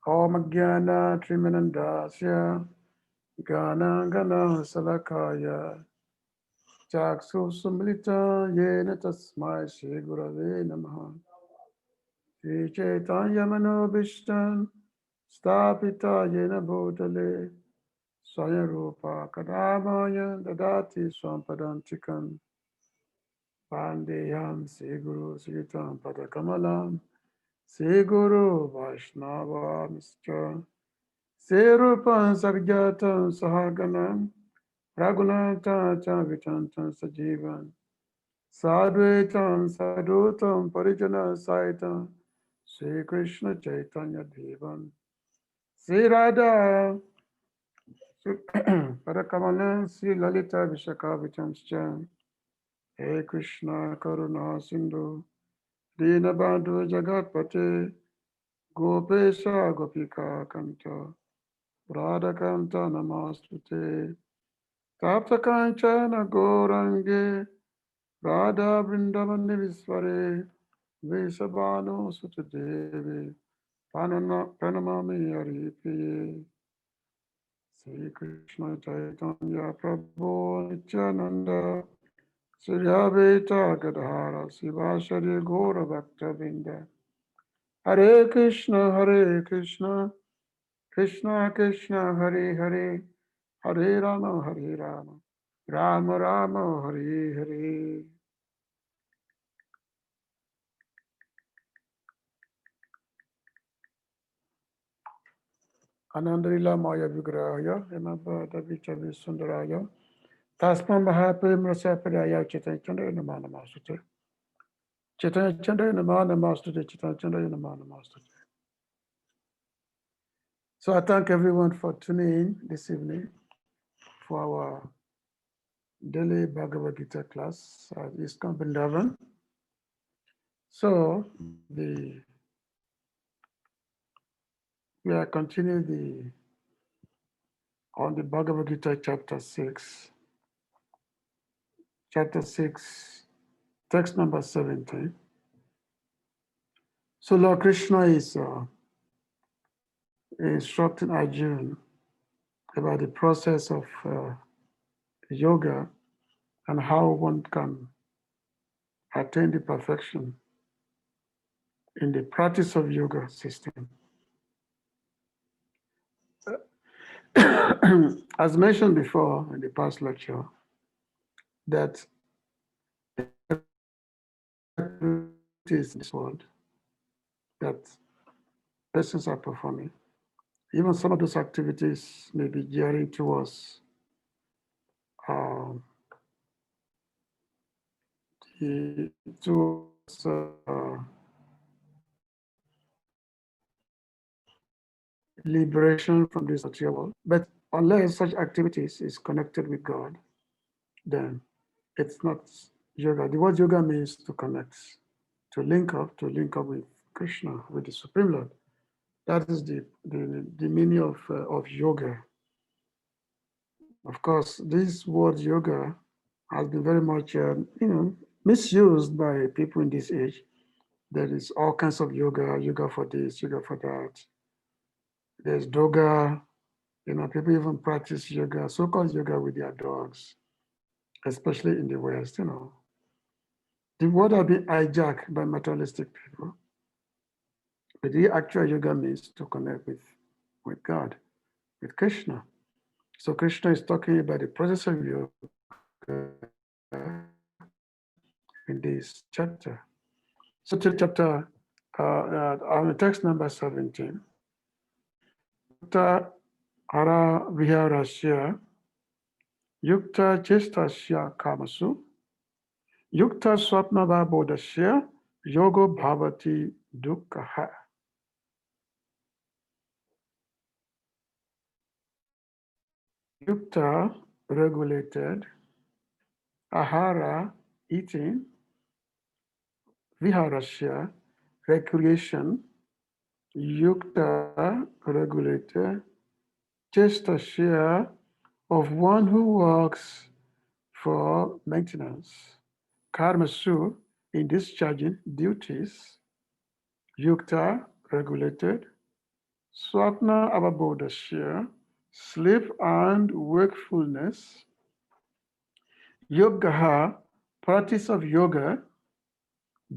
Om Jnana Trimanandasya Gana Gana Salakaya Chaksu Sumlita Yena Tasmai Shri Gurave Namaha Shri Chaitanya Manobishtan Stapita Yena Bhutale Swaya Rupa Kadamaya Dadati Swampadantikam Pandeyam Sri Guru Sritam Padakamalam Sri Guru Vaishnava Mr. Serupan Sargyatam Sahaganam Raghunatha Chavitantam Sajivan Sadvaitam Sadutam Parijana Saitam Sri Krishna Chaitanya Devan Sri Radha Parakamalan Sri Lalita Vishakavitamscha He Krishna Karuna Sindhu Dinabandhu Jagatpate Gopesha Gopika Kanta Radhakanta Namastute Tapta Kanchana Gorange Radha Vrindavan Visvare Vesabhanu Sutadevi Pranamami Haripriye Sri Krishna Chaitanya Prabhu Nityananda Sri Advaita Gadadhara Sivasari Gaura Bhakta Vrinda Hare Krishna Krishna Krishna Hare Hare Hare Rama Rama Rama Hare Hare. Anandrila Maya Vigrahaya Emabhada Vichavi Sundaraya Tasman Mahapim Rasapadaya Chitan Chandra Namana Master Chitan Chandra Namana Master Chitan Chandra Namana Master. So I thank everyone for tuning in this evening for our daily Bhagavad Gita class at ISKCON Vrindavan. So we are continuing on the Bhagavad Gita chapter 6. Chapter 6, text number 17. So Lord Krishna is instructing Arjuna about the process of yoga and how one can attain the perfection in the practice of yoga system. As mentioned before in the past lecture, that activities in this world that persons are performing, even some of those activities may be gearing towards towards liberation from this material world. But unless such activities is connected with God, then it's not yoga. The word yoga means to connect, to link up with Krishna, with the Supreme Lord. That is the meaning of yoga. Of course, this word yoga has been very much misused by people in this age. There is all kinds of yoga for this, yoga for that. There's doga, people even practice yoga, so-called yoga with their dogs, especially in the West, The word has been hijacked by materialistic people. But the actual yoga means to connect with God, with Krishna. So Krishna is talking about the process of yoga in this chapter. So till chapter, on text number 17, yuktāhāra-vihārasya, yukta-ceṣṭasya karmasu, yukta-svapnāvabodhasya, yogo bhavati duḥkha-hā. Yukta, regulated, ahara, eating, viharasya, recreation, yukta, regulated, ceṣṭasya, of one who works for maintenance, karmasu, in discharging duties, yukta, regulated, yukta-svapnāvabodhasya, sleep and wakefulness. Yoga-ha, practice of yoga,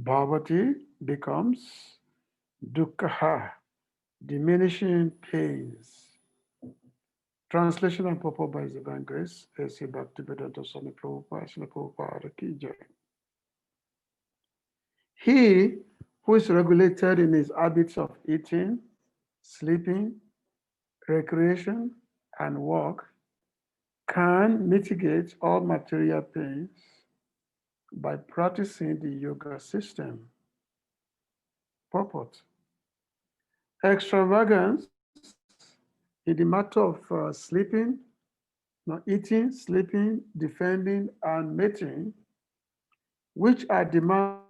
bhavati becomes duḥkha-hā, diminishing pains. Translation and purport by His Divine Grace, A.C. Bhaktivedanta Swami Prabhupada, Srila Prabhupada Ki Jai. He who is regulated in his habits of eating, sleeping, recreation, and work can mitigate all material pains by practicing the yoga system. Purport. Extravagance in the matter of sleeping, eating, sleeping, defending, and mating, which are demands of the body,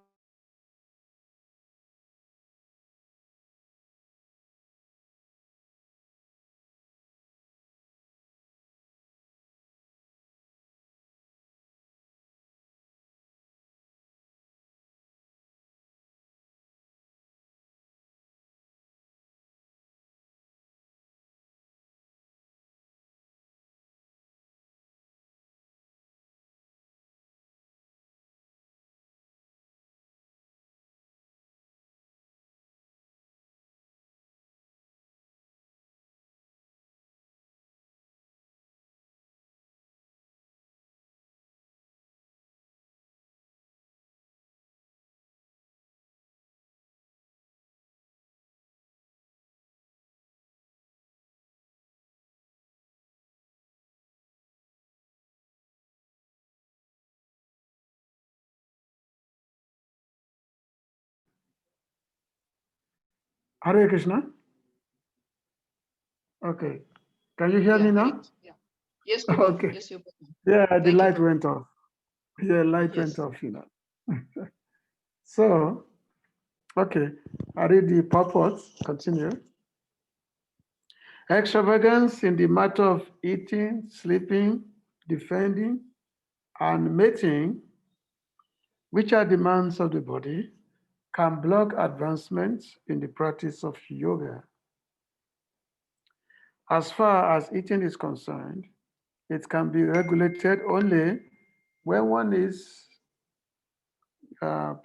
Hare Krishna. Okay. Can you hear me now? Yeah. Yes, you okay. Yes, you Yeah, the light went off. Yeah, light Yes. went off, So, okay, I read the purport. Continue. Extravagance in the matter of eating, sleeping, defending, and mating, which are demands of the body, can block advancement in the practice of yoga. As far as eating is concerned, it can be regulated only when one is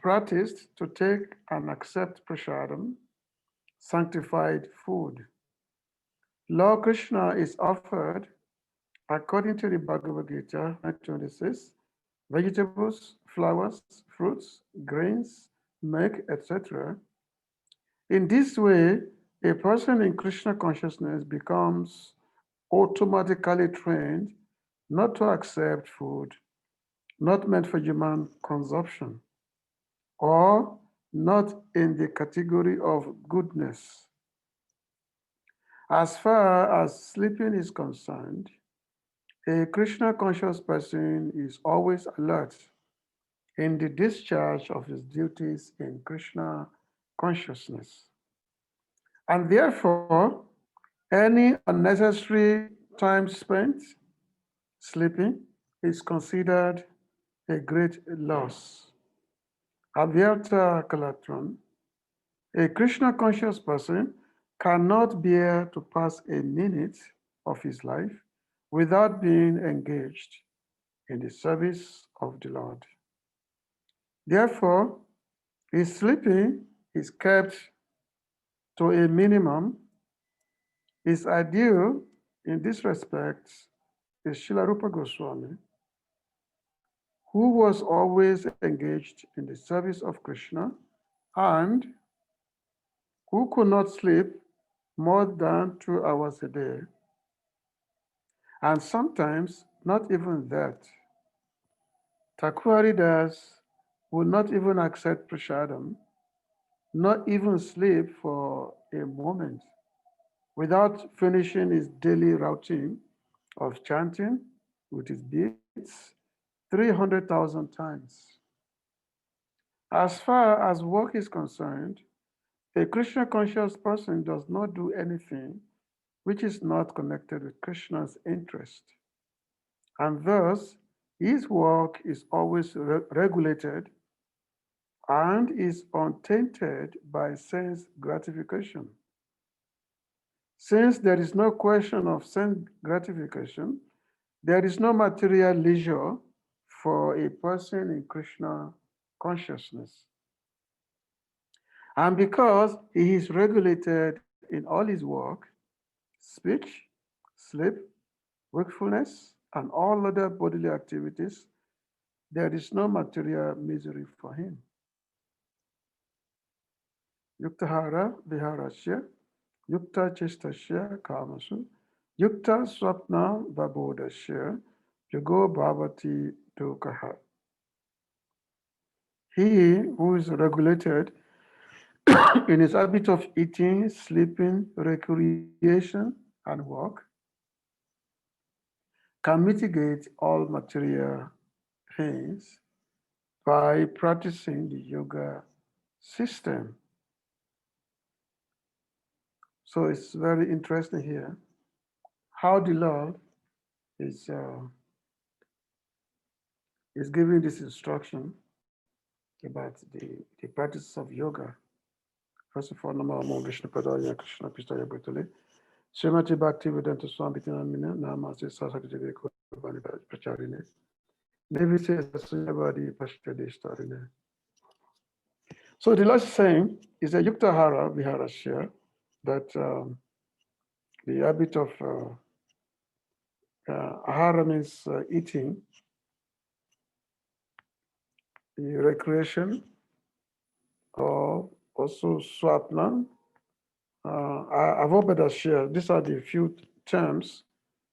practiced to take and accept prasadam, sanctified food. Lord Krishna is offered, according to the Bhagavad Gita 9:26, vegetables, flowers, fruits, grains, milk, etc. In this way, a person in Krishna consciousness becomes automatically trained not to accept food not meant for human consumption, or not in the category of goodness. As far as sleeping is concerned, a Krishna conscious person is always alert in the discharge of his duties in Krishna consciousness. And therefore, any unnecessary time spent sleeping is considered a great loss. Avyarta Kalatran, a Krishna conscious person cannot bear to pass a minute of his life without being engaged in the service of the Lord. Therefore, his sleeping is kept to a minimum. His ideal in this respect is Srila Rupa Goswami, who was always engaged in the service of Krishna and who could not sleep more than 2 hours a day, and sometimes not even that. Thakur Das would not even accept prasadam, not even sleep for a moment, without finishing his daily routine of chanting with his beads 300,000 times. As far as work is concerned, a Krishna conscious person does not do anything which is not connected with Krishna's interest. And thus, his work is always regulated and is untainted by sense gratification. Since there is no question of sense gratification, there is no material leisure for a person in Krishna consciousness. And because he is regulated in all his work, speech, sleep, wakefulness, and all other bodily activities, there is no material misery for him. Yuktāhāra-vihārasya, yukta-ceṣṭasya karmasu, yukta-svapnāvabodhasya, yogo bhavati duḥkha-hā. He who is regulated in his habit of eating, sleeping, recreation, and work can mitigate all material pains by practicing the yoga system. So it's very interesting here how the Lord is giving this instruction about the practice of yoga. First of all, Namo Vishnu Padaya Krishna Pistaya Bhutale. Srimati Bhakti Vedanta Swami Tinamina Namaste Sasakti Kurvani Pracharine. Nevise Sunyavadi Pashtade Starine. So the last saying is a yuktāhāra-vihārasya, that the habit of ahara means eating, the recreation, or also svapnāvabodhasya. These are the few terms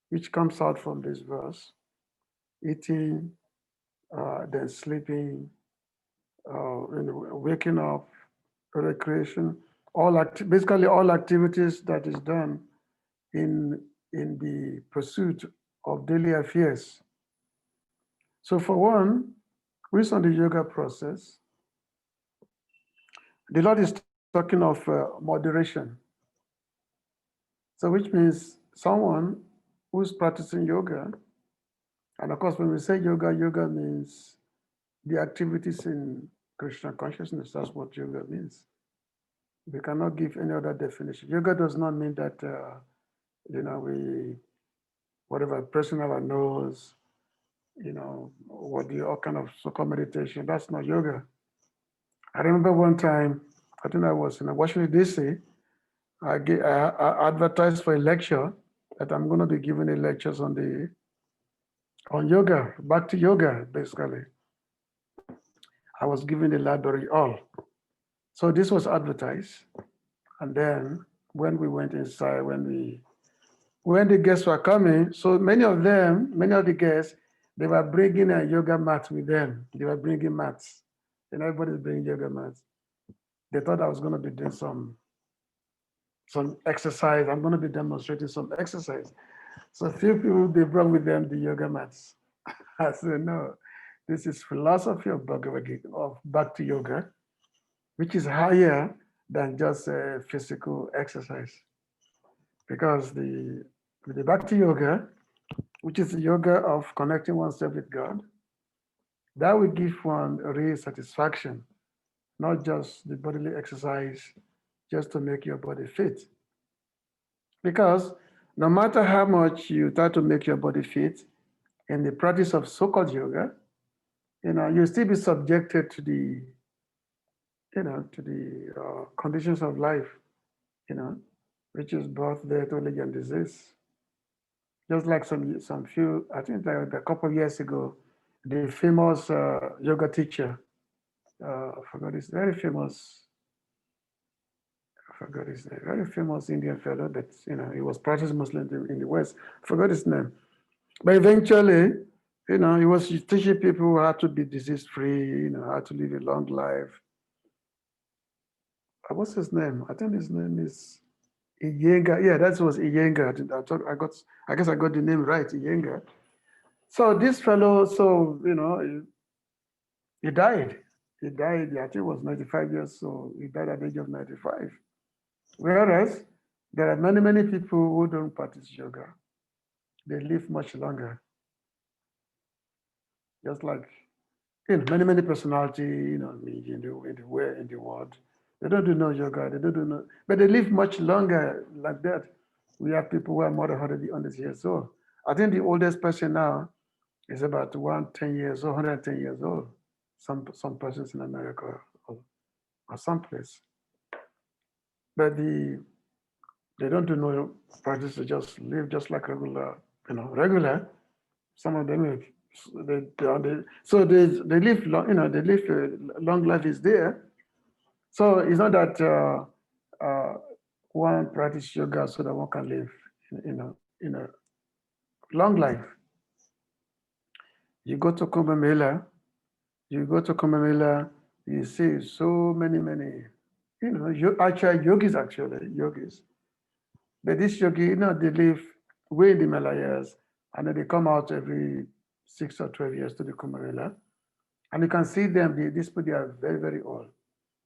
which comes out from this verse: eating, then sleeping, waking up, recreation, basically all activities that is done in the pursuit of daily affairs. So for one, who is on the yoga process, the Lord is talking of moderation. So which means someone who's practicing yoga, and of course when we say yoga, yoga means the activities in Krishna consciousness. That's what yoga means. We cannot give any other definition. Yoga does not mean that, we, whatever, pressing our nose, all kind of so-called meditation. That's not yoga. I remember one time, I think I was in Washington, D.C., I advertised for a lecture that I'm going to be giving a lectures on yoga, back to yoga, basically. I was given the library all. So this was advertised. And then when we went inside, when the guests were coming, so many of the guests, they were bringing a yoga mat with them. They were bringing mats. And everybody's bringing yoga mats. They thought I was going to be doing some exercise. I'm going to be demonstrating some exercise. So a few people, they brought with them the yoga mats. I said, no, this is philosophy of Bhagavad Gita, of Bhakti Yoga, which is higher than just a physical exercise. Because the Bhakti Yoga, which is the yoga of connecting oneself with God, that will give one a real satisfaction, not just the bodily exercise, just to make your body fit. Because no matter how much you try to make your body fit in the practice of so-called yoga, you'll still be subjected to the conditions of life, which is birth, death, old age, and disease. Just like some few, I think like a couple of years ago, the famous yoga teacher, I forgot his very famous Indian fellow that, he was practicing Muslim in the West. I forgot his name. But eventually, he was teaching people how to be disease-free, how to live a long life. What's his name? I think his name is Iyengar. Yeah, that was Iyengar. I guess I got the name right, Iyengar. So this fellow, he died. He died, I think he was 95 years old. He died at the age of 95. Whereas there are many, many people who don't practice yoga. They live much longer. Just like many, many personalities, in the world. They don't do no yoga, they don't do no, but they live much longer like that. We have people who are more than 100 years old. I think the oldest person now is about 110 years old, 110 years old. Some persons in America or someplace. But they don't do no practice, they just live just like regular. Some of them, they live long, they live long life is there. So it's not that one practice yoga so that one can live, in a long life. You go to Kumbh Mela, you see so many, yogis. But this yogi, they live way in the Himalayas, and then they come out every 6 or 12 years to the Kumbh Mela. And you can see them, these people, they are very, very old.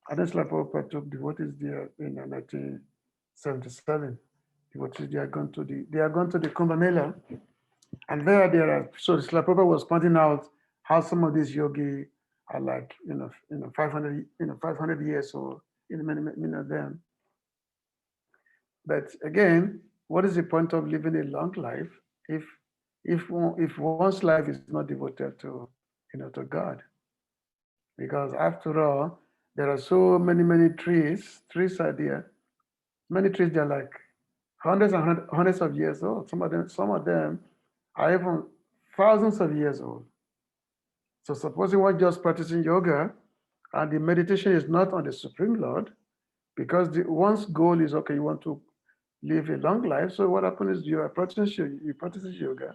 And that's like Prabhupada took devotees there in 1977. Devotees, they are going to the Kumbh Mela. And there are, so Srila Prabhupada was pointing out how some of these yogis are like, 500 years old, many of them. But again, what is the point of living a long life if one's life is not devoted to God? Because after all, there are so many trees are there. Many trees, they're like hundreds and hundreds of years old. Some of them are even thousands of years old. So supposing one just practicing yoga and the meditation is not on the Supreme Lord, because one's goal is, okay, you want to live a long life. So what happens is you practice yoga,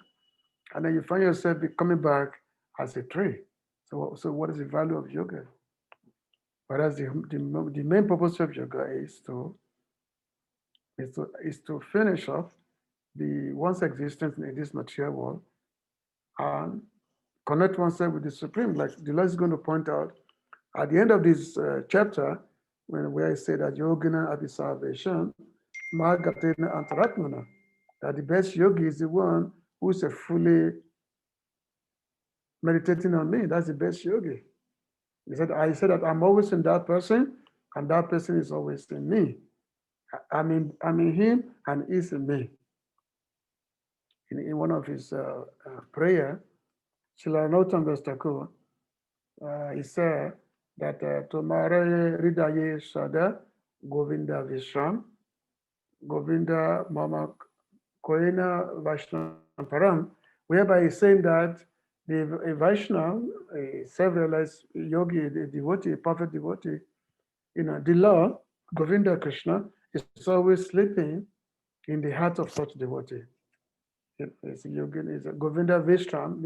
and then you find yourself coming back as a tree. So what is the value of yoga? Whereas the main purpose of yoga is to finish off one's existence in this material world and connect oneself with the Supreme. Like the Lord is going to point out at the end of this chapter, where I say that yogina abhisarvesham margatena antaratmana, that the best yogi is the one who's fully meditating on me. That's the best yogi. I said that I'm always in that person, and that person is always in me. I'm in him, and he's in me. In one of his prayer, Srila Nauttam Thakur, he said that Tomare Hridaye Sada Govinda Vishram, Govinda Mama Koena Vaishnava Param, whereby he's saying that a Vaishnava, a self-realized yogi, a devotee, a perfect devotee, the Lord, Govinda Krishna, is always sleeping in the heart of such devotee. It's a yogi, it's a Govinda Vishram,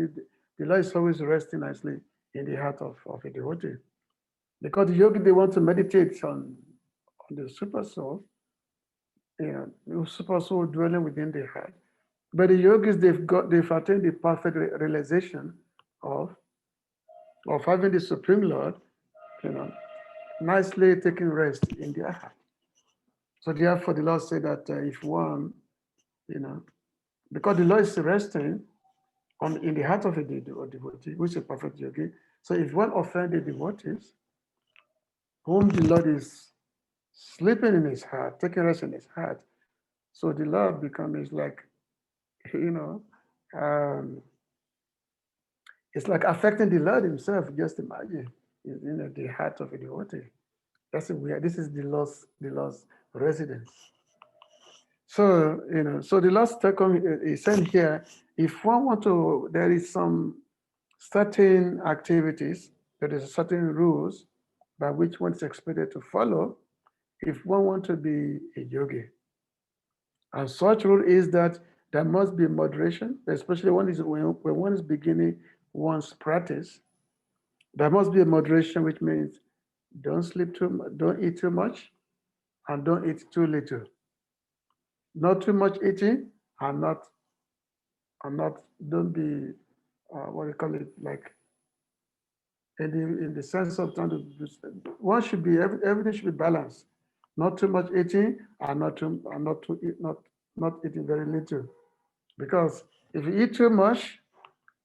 the Lord is always resting nicely in the heart of a devotee. Because the yogi, they want to meditate on the super soul, the super soul dwelling within their heart. But the yogis, they've attained the perfect realization of having the Supreme Lord, nicely taking rest in their heart. So therefore, the Lord said that if one, because the Lord is resting in the heart of a devotee, which is a perfect yogi. So if one offends the devotees, whom the Lord is sleeping in his heart, taking rest in his heart, so the Lord becomes like, it's like affecting the Lord himself. Just imagine, the heart of a devotee. That's weird. This is the Lord's residence. So, so the Lord's second is saying here, if one want to, there is some certain activities, there is certain rules by which one is expected to follow if one want to be a yogi. And such rule is that there must be moderation, especially when one is beginning one's practice. There must be a moderation, which means don't sleep too much, don't eat too much, and don't eat too little. Not too much eating, and don't be what do you call it, like in the sense of trying to one should be everything should be balanced. Not too much eating, and not eating very little. Because if you eat too much,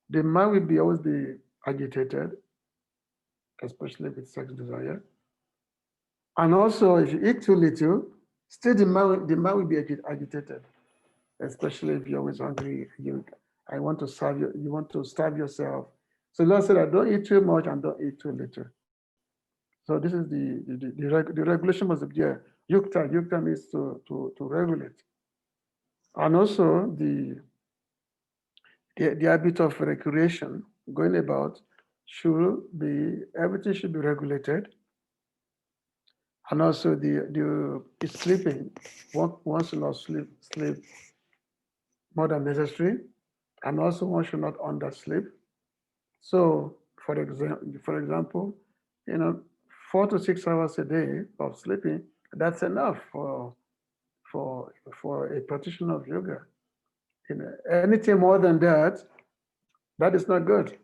the mind will always be agitated, especially with sex desire. And also, if you eat too little, still the mind will be agitated. especially if you're always hungry. I want to serve you. You want to starve yourself. So Lord said, "I don't eat too much and don't eat too little." So this is the regulation must be there. Yukta means to regulate, and also the habit of recreation going about should be everything should be regulated, and also the sleeping. One should not sleep more than necessary, and also one should not undersleep. So, for example, 4 to 6 hours a day of sleeping, that's enough for a practitioner of yoga. Anything more than that, that is not good.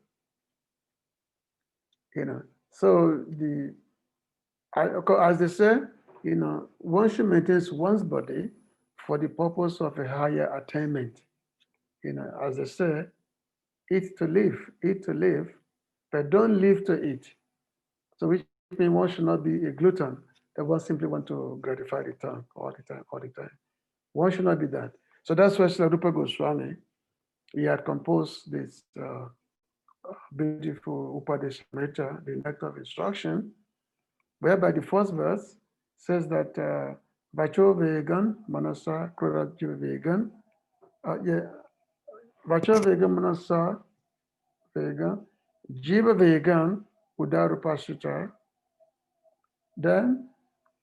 So as they say, one should maintain one's body for the purpose of a higher attainment. As they say, eat to live, but don't live to eat. So which means one should not be a glutton that one simply want to gratify the tongue all the time. One should not be that. So that's why Srila Rupa Goswami, he had composed this beautiful Upadeshamrita, the nectar of instruction, whereby the first verse says that Vacho Vegan Manasa Krodha Vegan, Vacho Vegan Manasa Vegan, Jiva Vegan Udarupashuta. Then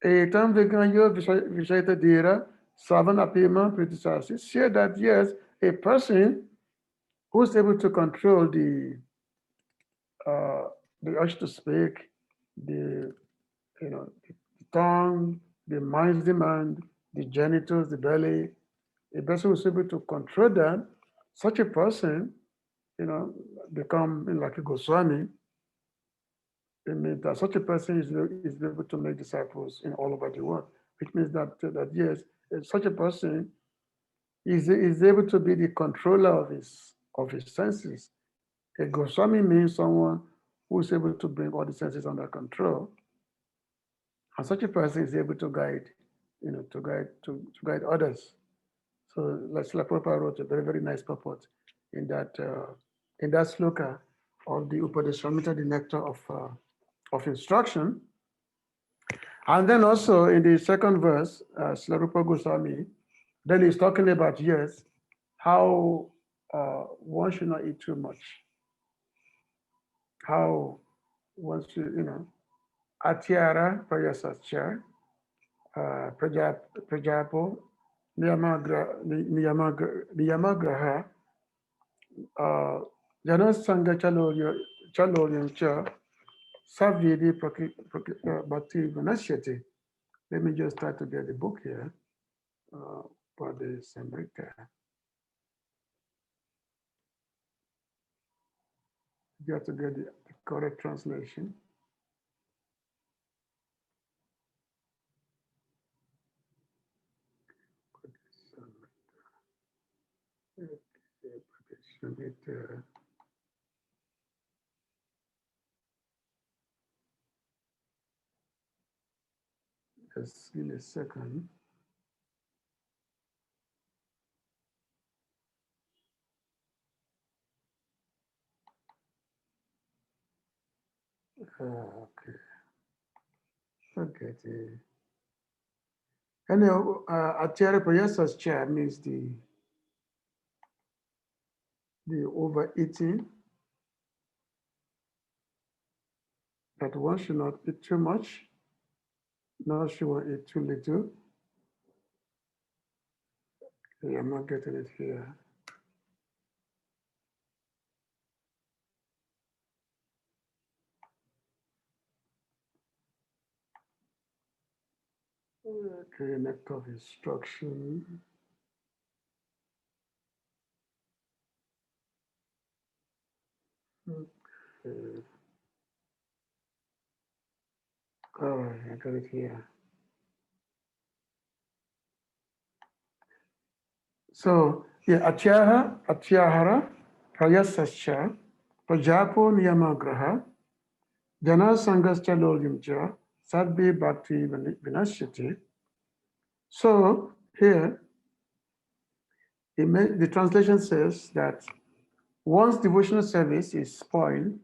Etam Vegan Yo Vishayata Dira Savan Apima Pritisasi. Say that yes, a person who's able to control the urge to speak, the tongue, the mind's demand, the genitals, the belly, a person who's able to control that, such a person, become like a Goswami. It means that such a person is able to make disciples in all over the world, which means that yes, such a person is able to be the controller of his senses. A Goswami means someone who is able to bring all the senses under control, and such a person is able to guide, to guide others. So, like Srila Prabhupada wrote a very, very nice purport in that sloka of the Upadeshamrita, the nectar of instruction. And then also in the second verse, Srila Rupa Goswami, then he's talking about, yes, how one should not eat too much. How one should, yukta-hā prajapo niyamagraha janasanga chaloryan cha savvidi bhati vinasyati. Let me just try to get the book here for the Samrita. You have to get the correct translation. Just give me a second. Okay. Okay. Anyhow, yukta-hā means the overeating, that one should not eat too much, nor should one eat too little. Okay, I'm not getting it here. Okay, nectar of instruction. Okay. All right, I got it here. So, yeah, atyahara-prayasasya prajapo niyamagraha jana sangascha lolyamcha sadbhi bhakti vinasyati. So, here, The translation says that once devotional service is spoiled,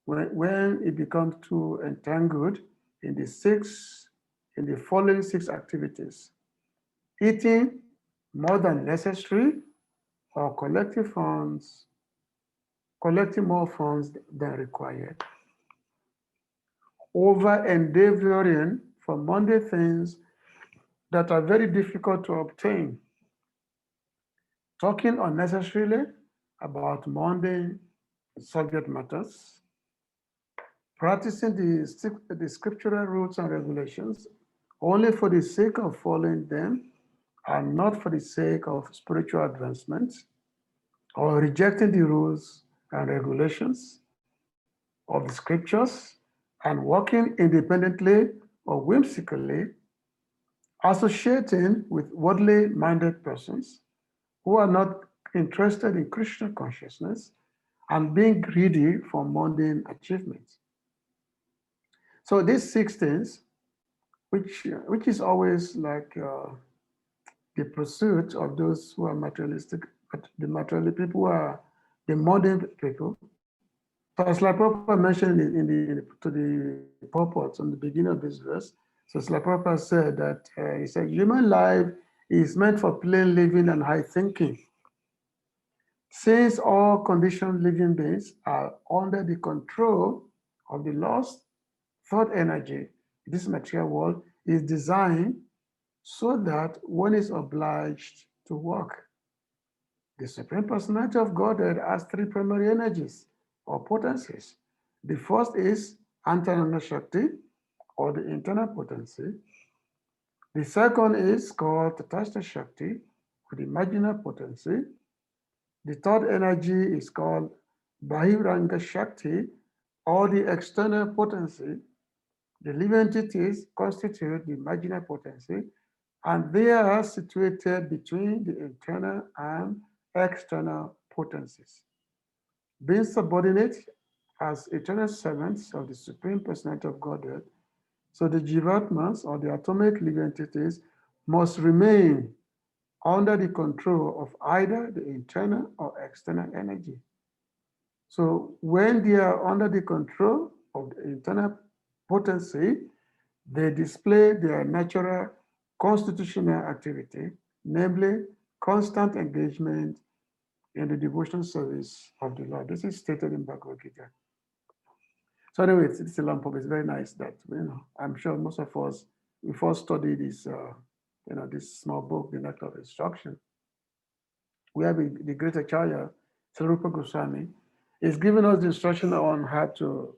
when it becomes too entangled in the following 6 activities: eating more than necessary, or collecting more funds than required, over endeavoring for mundane things that are very difficult to obtain, talking unnecessarily about mundane subject matters, practicing the scriptural rules and regulations only for the sake of following them and not for the sake of spiritual advancement, or rejecting the rules and regulations of the scriptures and working independently or whimsically, associating with worldly minded persons who are not interested in Krishna consciousness, and being greedy for mundane achievements. So these 6 things, which is always like the pursuit of those who are materialistic, the materialistic people who are the modern people. So as like Prabhupada mentioned to the purport on the beginning of this verse, so as like Prabhupada said that he said, human life is meant for plain living and high thinking. Since all conditioned living beings are under the control of the lost thought energy, this material world is designed so that one is obliged to work. The Supreme Personality of Godhead has 3 primary energies or potencies. The first is Antarana Shakti, or the internal potency. The second is called Tatastha Shakti, or the marginal potency. The third energy is called Bahiranga Shakti, or the external potency. The living entities constitute the marginal potency, and they are situated between the internal and external potencies. Being subordinate as eternal servants of the Supreme Personality of Godhead, so the Jivatmas, or the atomic living entities, must remain under the control of either the internal or external energy. So when they are under the control of the internal potency, they display their natural constitutional activity, namely constant engagement in the devotional service of the Lord. This is stated in Bhagavad Gita. So anyway, it's a long poem. It's very nice that, I'm sure most of us, we first studied this, this small book, The Nectar of Instruction, where the great Acharya, Sri Rupa Goswami, is giving us the instruction on how to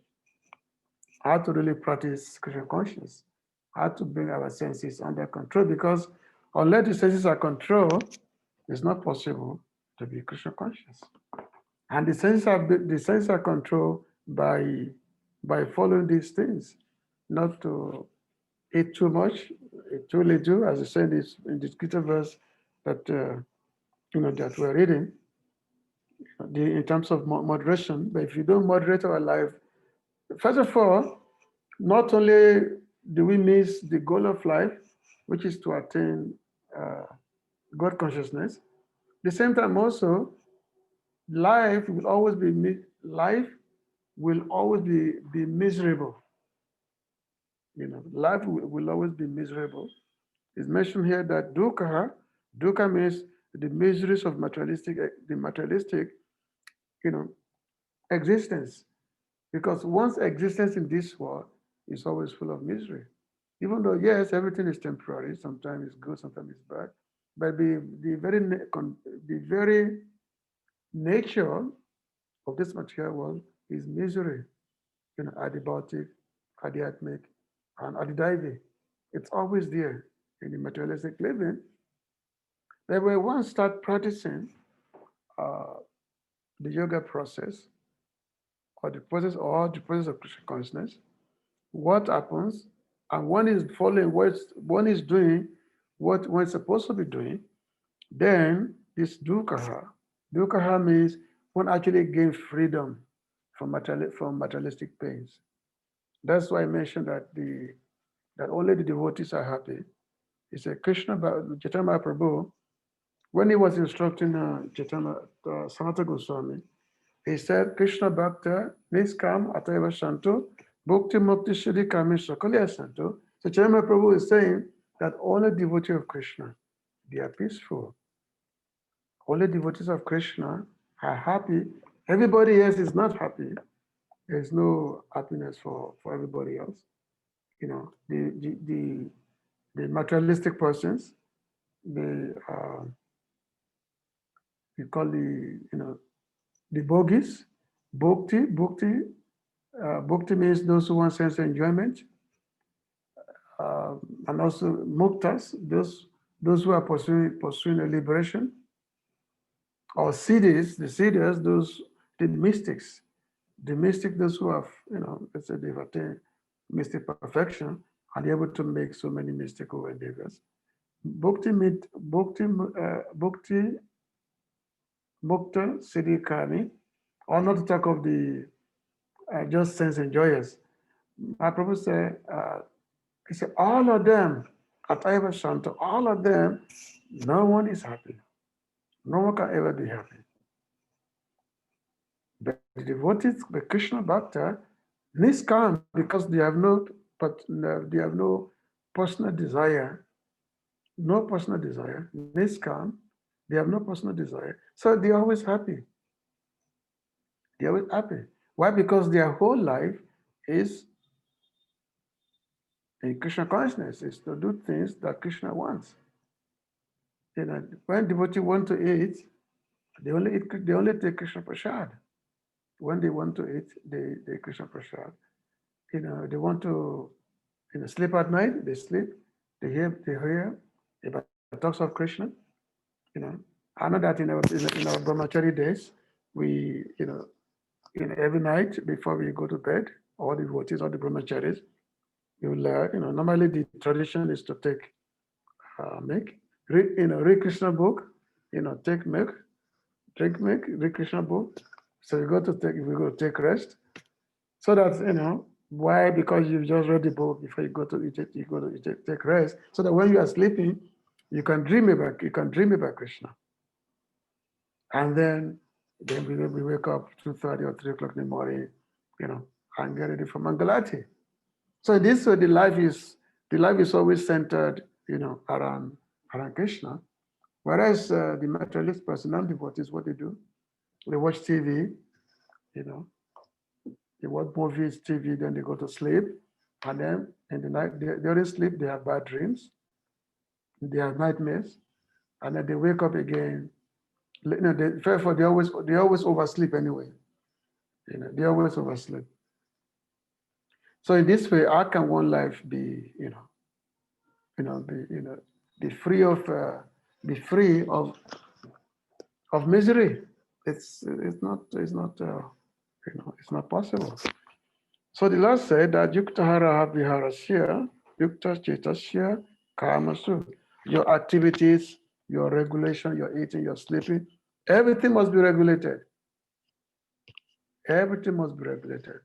really practice Krishna consciousness, how to bring our senses under control, because unless the senses are controlled, it's not possible to be Krishna conscious. And the senses are controlled by following these things, not to eat too much, eat too little, as I said in this Gita verse that that we're reading, in terms of moderation. But if you don't moderate our life, first of all, not only do we miss the goal of life, which is to attain God consciousness, at the same time also, life will always be miserable. Life will always be miserable. It's mentioned here that dukkha means the miseries of the materialistic, existence. Because one's existence in this world is always full of misery. Even though, yes, everything is temporary, sometimes it's good, sometimes it's bad, but the very nature of this material world is misery, adiabhatic, adhyatmic, and adidaivi. It's always there in the materialistic living. But when one start practicing the yoga process, or the process of Krishna consciousness, what happens, and one is following one is doing what one's supposed to be doing, then this duḥkha-hā means one actually gains freedom from materialistic pains. That's why I mentioned that that only the devotees are happy. He said, Chaitanya Mahaprabhu when he was instructing Chaitanya Sanatana Goswami, he said, Krishna Bhakta, Niskam, Ataiva Shanto, Bhakti Mukti Siddhi Kami Sakalya Santo. So Chaitanya Prabhu is saying that only devotees of Krishna, they are peaceful. Only devotees of Krishna are happy. Everybody else is not happy. There is no happiness for everybody else. You know, the materialistic persons, we call the bogies, bhakti. Bhakti means those who want sense enjoyment, and also muktas, those who are pursuing a liberation, or siddhis, the siddhas, the mystics, those who have, let's say they've attained mystic perfection, and able to make so many mystical endeavors. Bhakti, mukta, siddhi, kami, or not to talk of the just sense enjoyers. My Prabhu said, he said, all of them, Ataiva Shanta, all of them, no one is happy. No one can ever be happy. But the devotees, the Krishna Bhakta, niskam, because they have no personal desire, niskam, they have no personal desire. So they're always happy. They're always happy. Why? Because their whole life is in Krishna consciousness, is to do things that Krishna wants. When devotees want to eat, they only take Krishna Prasad. When they want to eat, they Krishna Prasad. They want to sleep at night, they sleep. They hear about talks of Krishna. I know that in our brahmachari days, we every night before we go to bed, all the devotees, all the brahmacharis, normally the tradition is to take milk, read Krishna book, take milk, drink milk, read Krishna book. So we go to take rest. So that, why? Because you've just read the book before you go to eat it, take rest. So that when you are sleeping, you can dream about Krishna. And then we wake up 2:30 or 3 o'clock in the morning, and get ready for Mangalati. So this way the life is always centered, around Krishna. Whereas the materialist person, non-devotees, what they do, they watch TV, they watch movies, TV, then they go to sleep, and then in the night during sleep they have bad dreams, they have nightmares, and then they wake up again. Therefore they always oversleep anyway. They always oversleep. So in this way, how can one life be, be free of misery? It's not possible. So the Lord said that yuktāhāra-vihārasya, yukta-ceṣṭasya, karmasu. Your activities, your regulation, your eating, your sleeping, everything must be regulated. Everything must be regulated.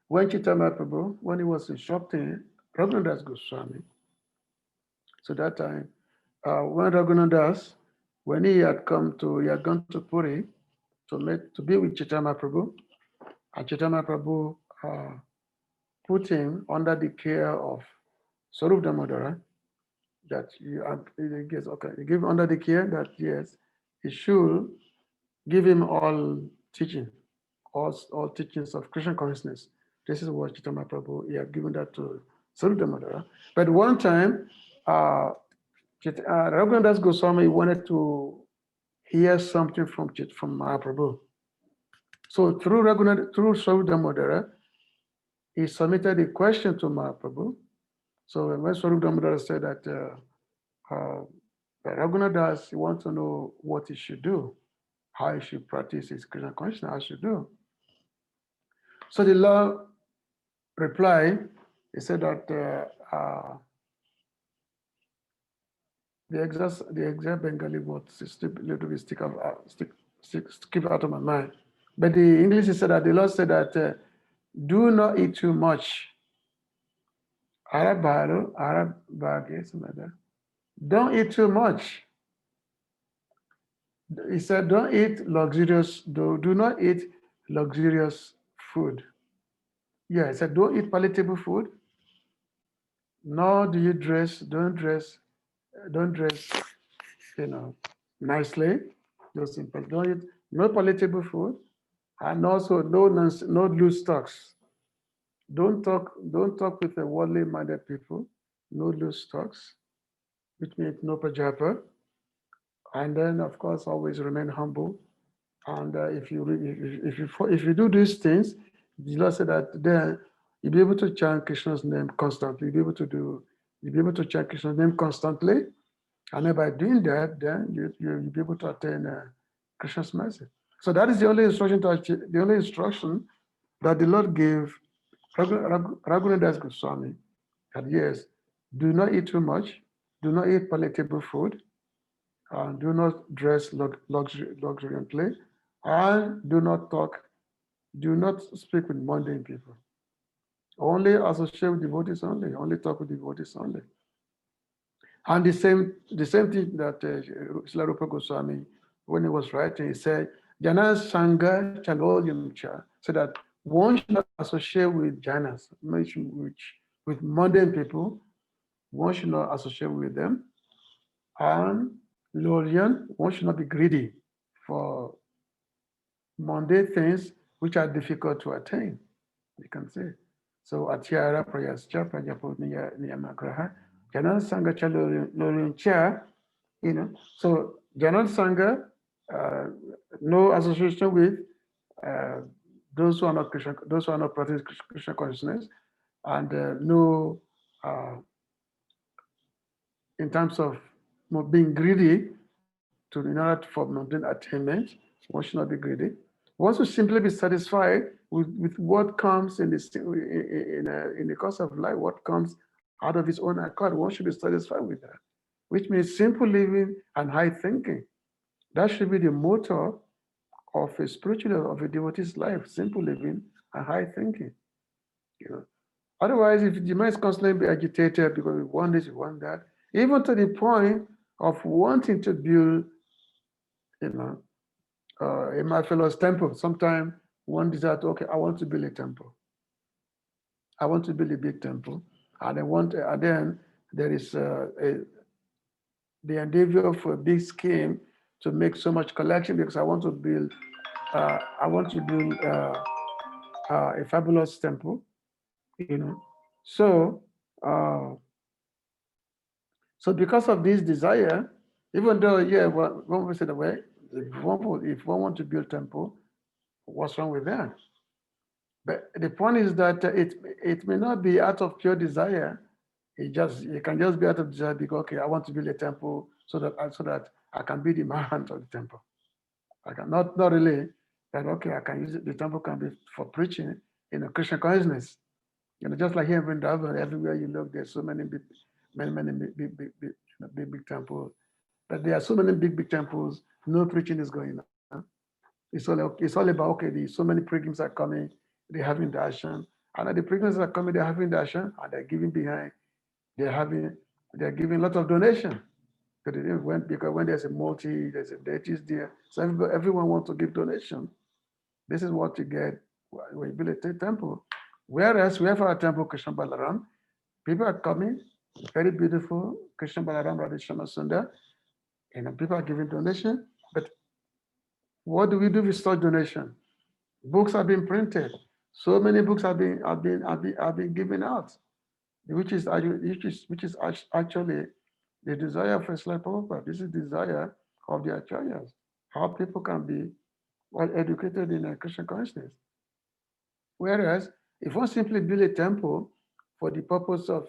When Chaitanya Prabhu, when he was instructing Raghunadas Goswami, so that time, when Raghunadas, when he had gone to Puri to be with Chaitanya Prabhu, and Chaitanya Prabhu put him under the care of Swarup Damodara, that he give him under the care that yes, he should give him all teaching, all teachings of Krishna consciousness. This is what Chaitanya Prabhu, he had given that to Swarup Damodara. But one time, Raghunadas Goswami wanted to hear something from Mahaprabhu. So through Swarup Damodara, he submitted a question to Mahaprabhu. So when Swarup Damodara said that Raghunadas, he wants to know what he should do, how he should practice his Krishna consciousness, how he should do. So the Lord replied, he said that the exact Bengali words skip out of my mind. But the English said that the Lord said that do not eat too much. Don't eat too much. He said, don't eat luxurious, do not eat luxurious food. Yeah, he said, don't eat palatable food, nor do you don't dress, nicely. Those simple. Don't eat no palatable food, and also no loose talks. Don't talk with the worldly minded people. No loose talks, which means no pajapa. And then, of course, always remain humble. And if you do these things, the Lord said that then you'll be able to chant Krishna's name constantly. You'll be able to chant Krishna's name constantly. And then by doing that, then you'll be able to attain Krishna's mercy. So that is the only instruction that the Lord gave Raghunadas Goswami. That yes, do not eat too much, do not eat palatable food, and do not dress luxuriantly, and do not speak with mundane people. Only associate with devotees only, only talk with devotees only. And the same thing that Srila Rupa Goswami, when he was writing, he said, Jana Sangha Chalolyamcha, so that one should not associate with Janas, with mundane people, one should not associate with them. And Lorian, one should not be greedy for mundane things which are difficult to attain, you can say. So Atyara Prayascha Prajaputniya Niyamagraha, Janal Sangha Lorian Cha, so Janal Sangha, no association with those who are not Krishna, those who are not practicing Krishna consciousness, and no, in terms of being greedy in order for mundane attainment, one should not be greedy. One should simply be satisfied with what comes in the course of life, what comes out of his own accord. One should be satisfied with that, which means simple living and high thinking. That should be the motto of a spiritual, of a devotee's life: simple living and high thinking. Otherwise, if the mind is constantly be agitated because we want this, we want that, even to the point of wanting to build, in my fellow's temple. Sometimes one desire, okay, I want to build a temple. I want to build a big temple, and then there is the endeavor for a big scheme to make so much collection because I want to build a fabulous temple, So, so because of this desire, even though one would say the way, if one want to build temple, what's wrong with that? But the point is that it may not be out of pure desire. It can just be out of desire because, okay, I want to build a temple so that I can be the man of the temple. I can not really that, okay, I can use it, the temple can be for preaching Christian consciousness. Just like here in Vrindavan, everywhere you look, there's so many big temples. But there are so many big temples, no preaching is going on. It's all about, okay, so many pilgrims are coming, they're having darshan. And the pilgrims are coming, they're having darshan, and they're giving behind. They're giving a lot of donation. Because when there's there's a deities there. So everyone wants to give donation. This is what you get when you build a temple. Whereas we have our temple, Krishna Balaram, people are coming, very beautiful, Krishna Balaram, Radha Shama Sundar, people are giving donation. But what do we do with such donation? Books have been printed. So many books have been given out, which is actually the desire for Srila Prabhupada. This is the desire of the acharyas, how people can be well educated in a Krishna consciousness. Whereas if one simply build a temple for the purpose of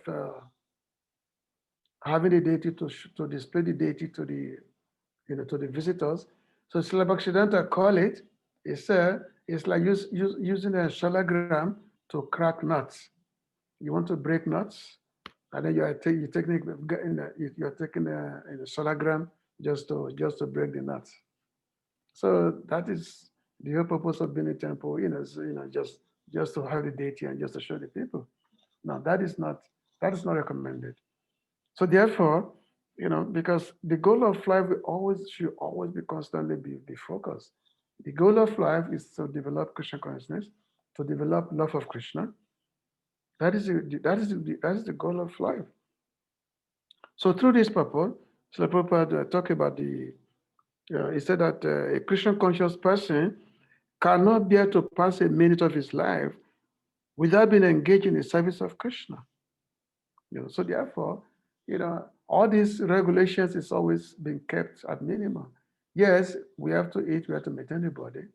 having the deity to display the deity to the visitors, so Srila Bhaktivedanta call it, it's like using a shalagram to crack nuts. You want to break nuts, and then you're taking a shalagram just to break the nuts. So that is the whole purpose of building a temple, just to have the deity and just to show the people. Now that is not recommended. So therefore, because the goal of life should always be constantly be focused. The goal of life is to develop Krishna consciousness, to develop love of Krishna. That is the goal of life. So through this purpose, Srila Prabhupada talk about he said that a Krishna conscious person cannot bear to pass a minute of his life without being engaged in the service of Krishna. So therefore, all these regulations is always being kept at minimum. Yes, we have to eat, we have to maintain the body.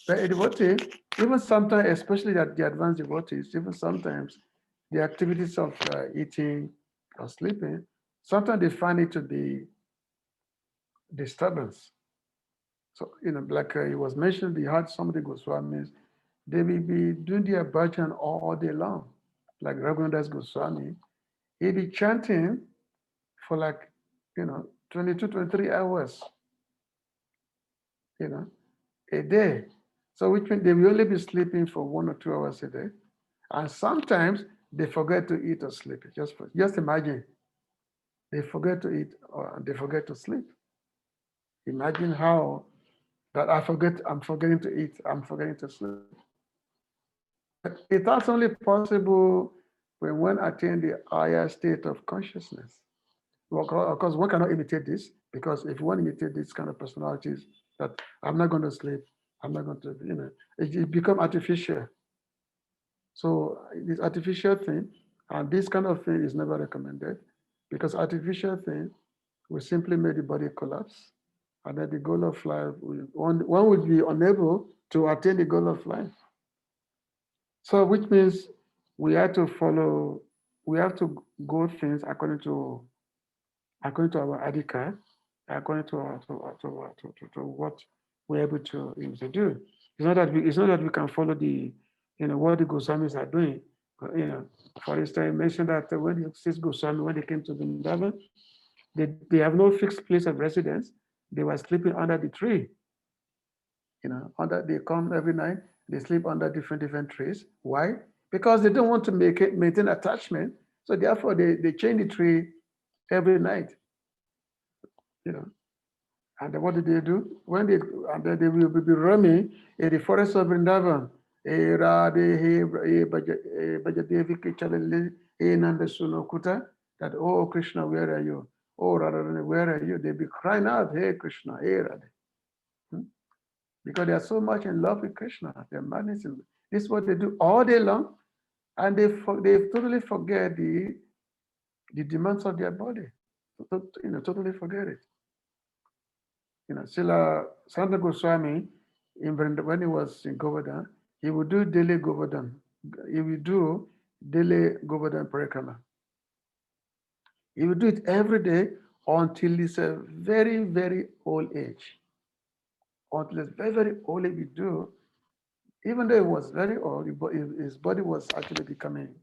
But a devotee, even sometimes, especially that the advanced devotees, even sometimes the activities of eating or sleeping, sometimes they find it to be disturbance. So, like it was mentioned, they had some of the Goswamis, they will be doing their bhajan all day long. Like Raghunadas Goswami, he'll be chanting for like, 22, 23 hours, a day. So which means they will only be sleeping for 1 or 2 hours a day. And sometimes they forget to eat or sleep. Just imagine, they forget to eat or they forget to sleep. Imagine how that I'm forgetting to eat, I'm forgetting to sleep. But that's only possible when one attains the higher state of consciousness. Well, of course, one cannot imitate this, because if one imitate this kind of personalities, that I'm not going to sleep, I'm not going to, it become artificial. So this artificial thing, and this kind of thing is never recommended, because artificial thing will simply make the body collapse, and then the goal of life, one would be unable to attain the goal of life. So which means we have to go things according to our adhika, according to what we're able to do. It's not that we can follow what the Goswamis are doing. For instance, I mentioned that when the 6 Goswami, when they came to Vrindavan, they have no fixed place of residence. They were sleeping under the tree. They come every night, they sleep under different trees. Why? Because they don't want to maintain attachment. So therefore they change the tree every night. And what did they do? And then they will be roaming in the forest of Vrindavan. That, oh Krishna, where are you? Oh Radharani, where are you? They be crying out, hey Krishna, hey Radha. Because they are so much in love with Krishna. They're madness. This is what they do all day long, and they totally forget the demands of their body. Totally forget it. Srila Sanatana Goswami, when he was in Govardhan, he would do daily Govardhan. He would do daily Govardhan Parikrama. He would do it every day until he's a very, very old age. Until he's very, very old, he would do. Even though he was very old, his body was actually becoming,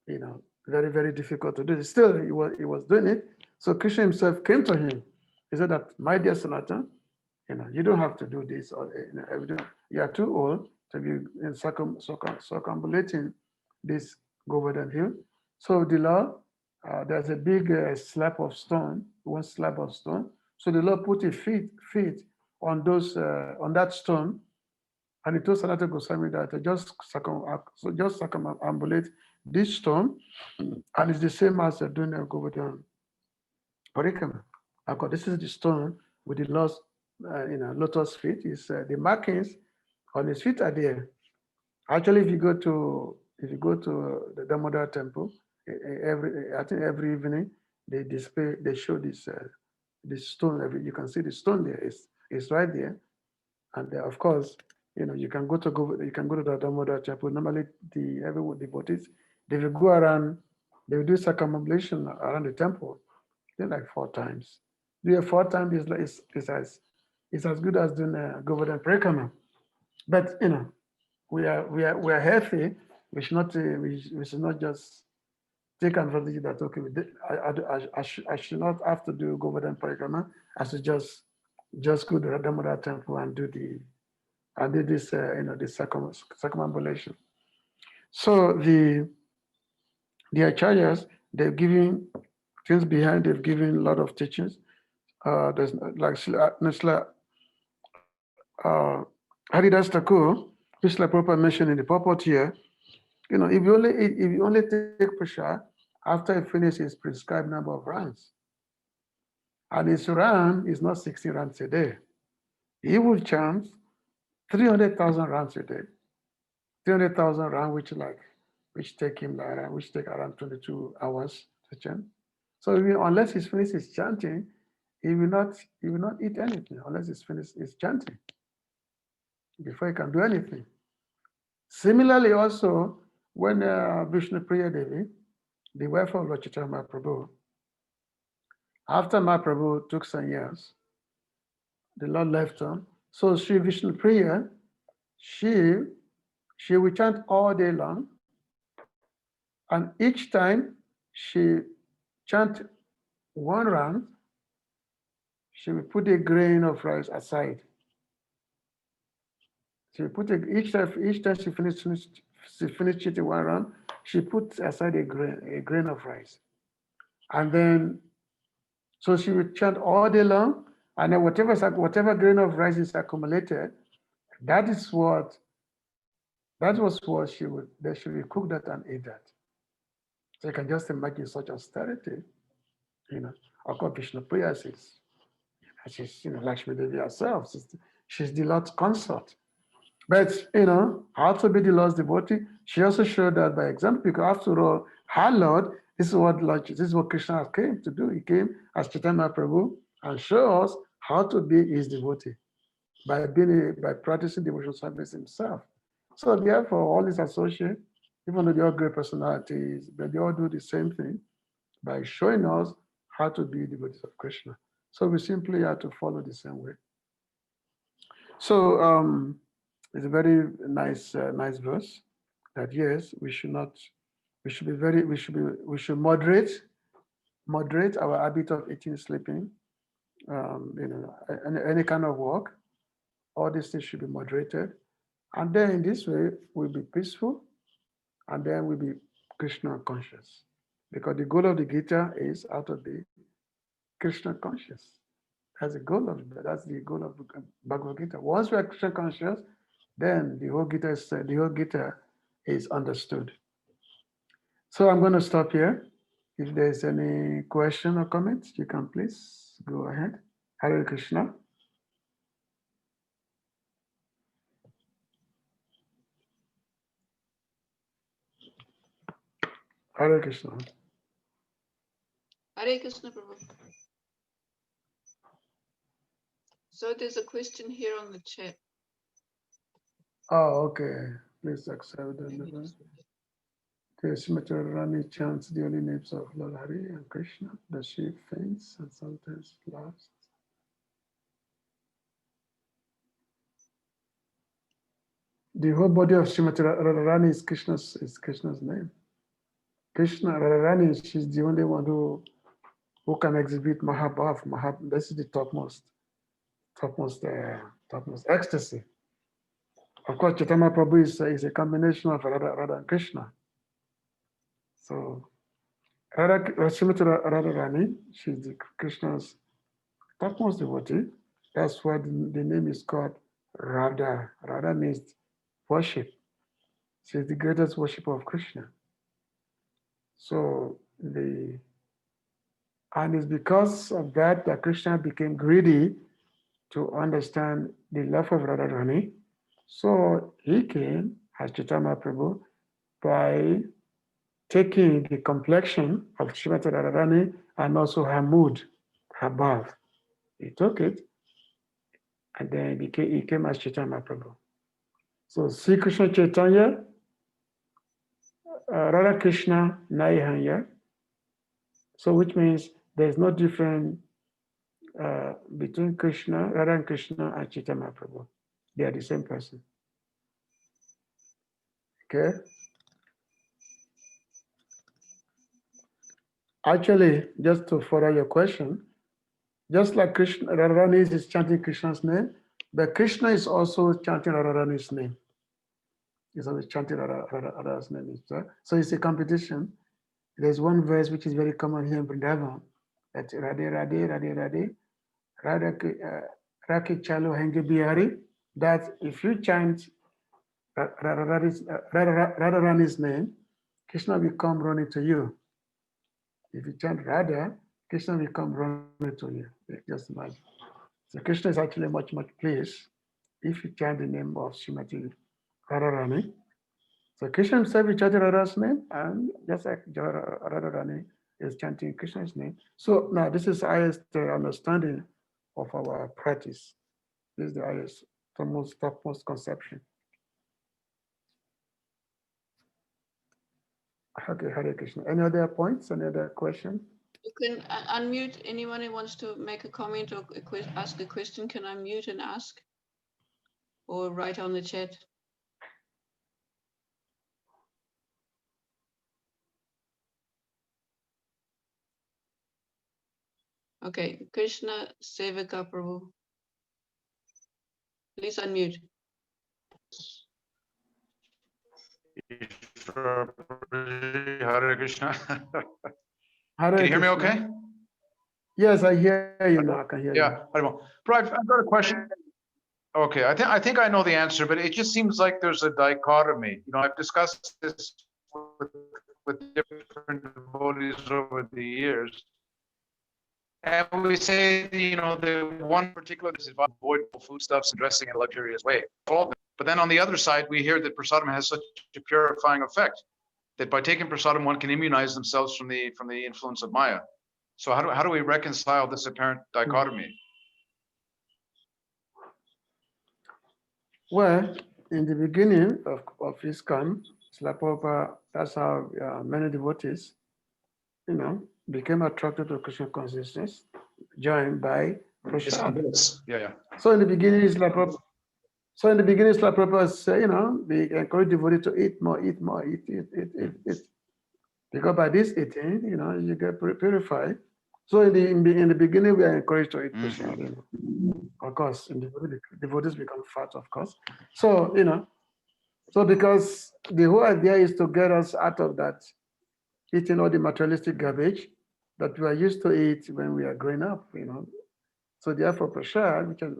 very, very difficult to do. Still, he was doing it. So Krishna himself came to him. He said that, my dear Sanatana, you don't have to do this every day. You are too old to be circumambulating this Govardhan hill. So the Lord, there's a big slab of stone, one slab of stone. So the Lord put his feet on that stone, and he told Sanatana Goswami that just circumambulate this stone, and it's the same as doing a Govardhan Parikrama. Because this is the stone with the lotus feet. Is the markings on his feet are there. Actually, if you go to the Damodar temple, I think every evening they show this stone. You can see the stone there. It's right there. And of course, you can go to the Damodar temple. Normally, every devotees, they will go around. They will do circumambulation around the temple. They're like 4 times. Do 4 times is as good as doing a Govardhan Parikrama. But we are healthy. We should not just take advantage that, okay, I should not have to do Govardhan Parikrama. I should just go to the Damodar temple and do this circumambulation. So the acharyas, they're giving Since behind they've given a lot of teachings. There's like Nisla Haridas Thakur, which like Prabhupada mentioned in the purport here. You know, if you only take prasad after he finishes his prescribed number of rounds, and his round is not 60 rounds a day, he will chant 300,000 rounds a day. 300,000 rounds, which take around 22 hours to chant. So unless he's finished his chanting, he will not eat anything unless he's finished his chanting before he can do anything. Similarly, also when Vishnu Priya Devi, the wife of Lord Chaitanya Mahaprabhu, after Mahaprabhu took sannyas, the Lord left her. So Sri Vishnu Priya, she will chant all day long, and each time she chant one round, she will put a grain of rice aside. She will put each time she finished chanting one round, she puts aside a grain of rice, and then so she will chant all day long, and then whatever grain of rice is accumulated, that was what she would cook that and eat that. So you can just imagine such austerity, Of course, Vishnu Priya says, she's, Lakshmi Devi herself, she's the Lord's consort. But, how to be the Lord's devotee, she also showed that by example, because after all, her Lord, this is what Krishna came to do. He came as Chaitanya Prabhu and show us how to be his devotee by practicing devotional service himself. So therefore, all these associates, even though they're all great personalities, but they all do the same thing by showing us how to be devotees of Krishna. So we simply have to follow the same way. So it's a very nice verse that yes, we should moderate our habit of eating, sleeping, any kind of work. All these things should be moderated. And then in this way, we'll be peaceful, and then we'll be Krishna conscious. Because the goal of the Gita is how to be Krishna conscious. That's the goal of Bhagavad Gita. Once we are Krishna conscious, then the whole Gita is understood. So I'm going to stop here. If there's any question or comment, you can please go ahead. Hare Krishna. Hare Krishna. Hare Krishna, Prabhu. So there's a question here on the chat. Oh, okay. Please accept the Srimati Radharani chants the holy names of Lord Hari and Krishna. The she faints and sometimes laughs. The whole body of Srimati Radharani is Krishna's name. Krishna Radharani, she's the only one who can exhibit Mahabhav. This is the topmost ecstasy. Of course, Chaitanya Prabhu is a combination of Radha and Krishna. So, Srimati Radharani, she's the Krishna's topmost devotee. That's why the name is called Radha. Radha means worship. She's the greatest worshiper of Krishna. So, and it's because of that Krishna became greedy to understand the love of Radharani. So he came as Chaitanya Prabhu by taking the complexion of Srimati Radharani and also her mood, her bhav. He took it and then he came as Chaitanya Prabhu. So Sri Krishna Chaitanya, Radha Krishna Naihanya. So which means there's no difference between Krishna, Radha and Krishna and Chaitanya Prabhu. They are the same person. Okay. Actually, just to further your question, just like Krishna, Radharani is chanting Krishna's name, but Krishna is also chanting Radharani's name. He's always chanting Radharani's name. So it's a competition. There's one verse which is very common here in Vrindavan. That's Radhe Radhe Radhe Radhe Raki Chalo Henge Bihari. That if you chant Radharani's name, Krishna will come running to you. If you chant Radha, Krishna will come running to you. Just imagine. So Krishna is actually much, much pleased if you chant the name of Srimati Radharani. So Krishna himself is chanting Radha's name, and just like Radharani is chanting Krishna's name. So now this is the highest understanding of our practice. This is the highest, topmost conception. Okay, Hare Krishna. Any other points? Any other question? You can unmute anyone who wants to make a comment or ask a question. Can unmute and ask, or write on the chat. Okay, Krishna Sevaka Prabhu. Please unmute. Hare Krishna. Hare Can you hear me Krishna. okay? Yes, I hear you now. I can hear you. Yeah, Bro, I've got a question. Okay, I think I know the answer, but it just seems like there's a dichotomy. You know, I've discussed this with different devotees over the years. And we say, you know, the one particular is avoid foodstuffs and dressing in a luxurious way. But then on the other side, we hear that prasadam has such a purifying effect that by taking prasadam, one can immunize themselves from the influence of Maya. So how do we reconcile this apparent dichotomy? Well, in the beginning of ISKCON, Srila Prabhupada, that's how many devotees, you know, became attracted to Krishna consciousness, joined by prasad. Yeah. So in the beginning, Srila Prabhupada said, you know, we encourage devotees to eat more. Because by this eating, you know, you get purified. So in the beginning, we are encouraged to eat prasad. You know. Of course, in the devotees become fat, of course. So, you know, so because the whole idea is to get us out of that eating all the materialistic garbage that we are used to eat when we are growing up, you know. So therefore, prasad, which has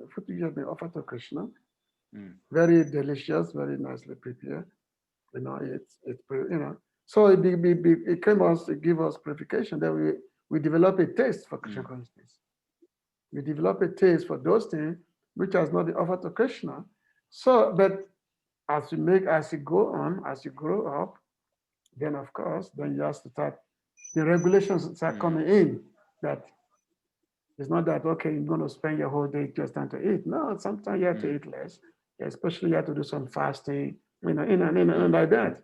been offered to Krishna, very delicious, very nicely prepared. You know, it's you know. So it came us to give us purification. Then we develop a taste for Krishna consciousness. We develop a taste for those things which has not been offered to Krishna. So, but as you go on, as you grow up, then of course, then you have to start, the regulations start coming in, that it's not that, okay, you're going to spend your whole day just trying to eat. No, sometimes you have to eat less, especially you have to do some fasting, you know, and like that.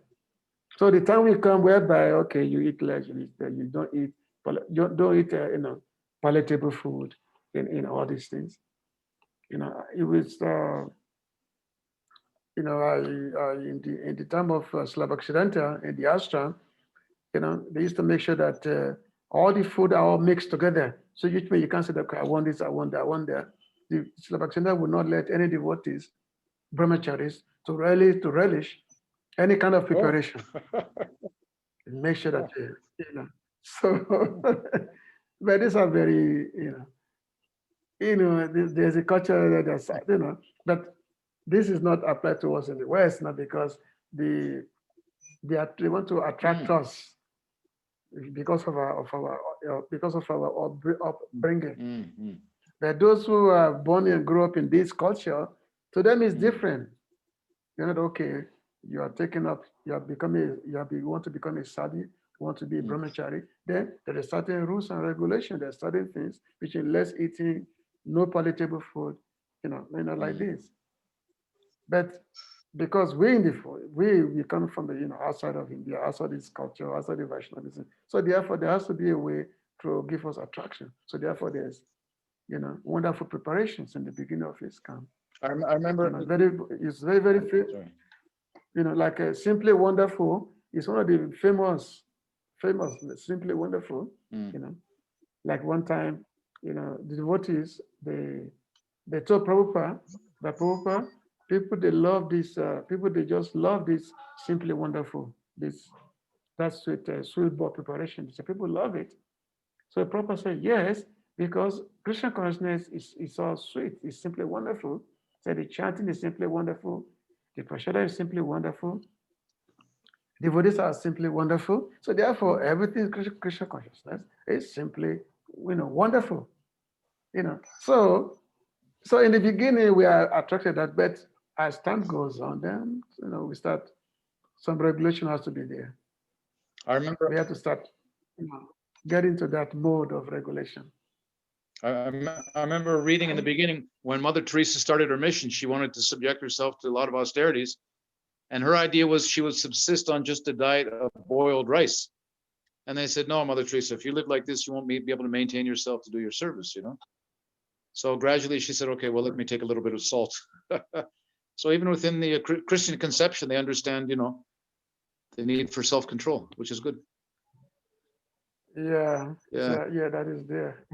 So the time will come whereby, okay, you eat less, you don't eat, you know, palatable food, in all these things. You know, it was, you know, in the time of Slabakshidanta in the ashram, you know, they used to make sure that all the food are all mixed together. So you can't say that, okay, I want this, I want that, I want that. The Slabakshidanta would not let any devotees, brahmacharis, to relish any kind of preparation. Make sure that you know. So, but these are very, there's a culture that's, you know, but this is not applied to us in the West now, because they want to attract us because of our upbringing. But those who are born and grew up in this culture, to them is different. You're not, okay, you are taking up, you want to become a sadhu, you want to be a brahmachari, then there are certain rules and regulations, there are certain things which is less eating, no palatable food, you know, like this. But because we come from the, you know, outside of India, outside this culture, outside the Vaishnavism. So therefore there has to be a way to give us attraction. So therefore there's, you know, wonderful preparations in the beginning of his camp. I remember. You know, it's very, very, you know, like Simply Wonderful is one of the famous, Simply Wonderful, you know, like one time, you know, the devotees, they told Prabhupada, that Prabhupada, people, they love this, people, they just love this Simply Wonderful, this that sweet ball preparation. So people love it. So Prabhupada said, yes, because Krishna consciousness is all sweet. It's simply wonderful. So the chanting is simply wonderful. The prasada is simply wonderful. Devotees are simply wonderful. So therefore, everything Krishna consciousness is simply, wonderful. So in the beginning we are attracted that, but as time goes on, then we start. Some regulation has to be there. I remember. We have to start, get into that mode of regulation. I remember reading in the beginning when Mother Teresa started her mission, she wanted to subject herself to a lot of austerities. And her idea was she would subsist on just a diet of boiled rice. And they said, no, Mother Teresa, if you live like this, you won't be able to maintain yourself to do your service, So gradually she said, okay, well, let me take a little bit of salt. So even within the Christian conception, they understand, the need for self-control, which is good. Yeah, that is there.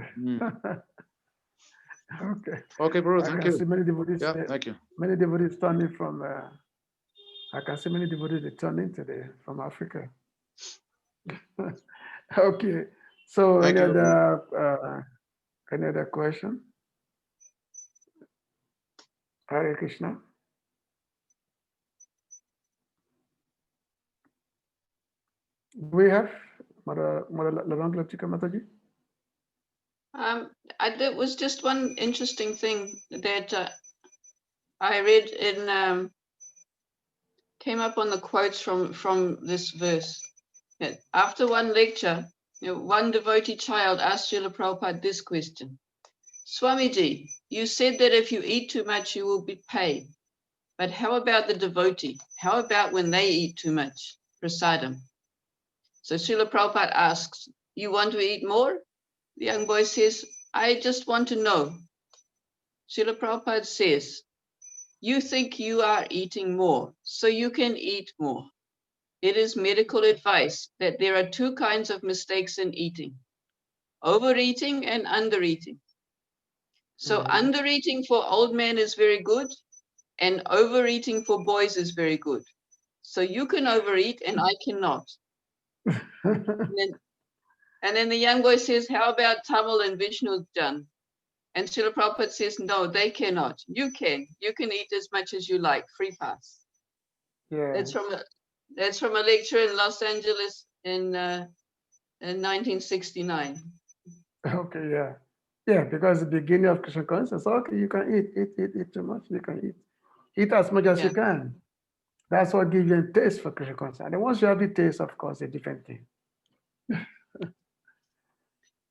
Okay. Okay, bro, thank you. See many devotees. Yeah, thank you. Many devotees turning from. I can see many devotees returning today from Africa. Okay. So Thank any you, other question? Hare Krishna. We have Mother Latika Mataji. There was just one interesting thing that I read in came up on the quotes from this verse. After one lecture, one devotee child asked Srila Prabhupada this question: Swamiji, you said that if you eat too much, you will be paid. But how about the devotee? How about when they eat too much? Prasadam. So Srila Prabhupada asks, you want to eat more? The young boy says, I just want to know. Srila Prabhupada says, you think you are eating more, so you can eat more. It is medical advice that there are two kinds of mistakes in eating: overeating and undereating. So undereating for old men is very good, and overeating for boys is very good. So you can overeat and I cannot. And then the young boy says, how about Tamal and Vishnu Jan? And Srila Prabhupada says, no, they cannot. You can. You can eat as much as you like. Free pass. Yeah. That's from a lecture in Los Angeles in 1969. Okay, yeah. Yeah, because the beginning of Krishna consciousness, okay, you can eat too much, you can eat as much as you can. That's what gives you a taste for Krishna consciousness. And once you have the taste, of course, a different thing.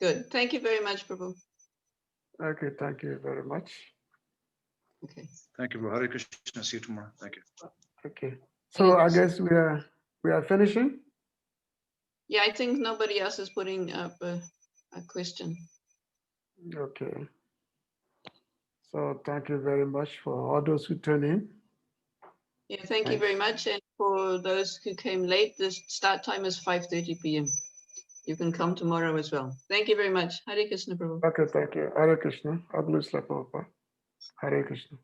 Good. Thank you very much, Prabhu. Okay, thank you very much. Okay. Thank you, bro. Hare Krishna. See you tomorrow. Thank you. Okay. So I guess we are finishing. Yeah, I think nobody else is putting up a question. Okay. So thank you very much for all those who turned in. Yeah, thank you very much. And for those who came late, the start time is 5:30 p.m. You can come tomorrow as well. Thank you very much. Hare Krishna, Prabhu. Okay, thank you. Hare Krishna. God bless you, Prabhupada. Hare Krishna.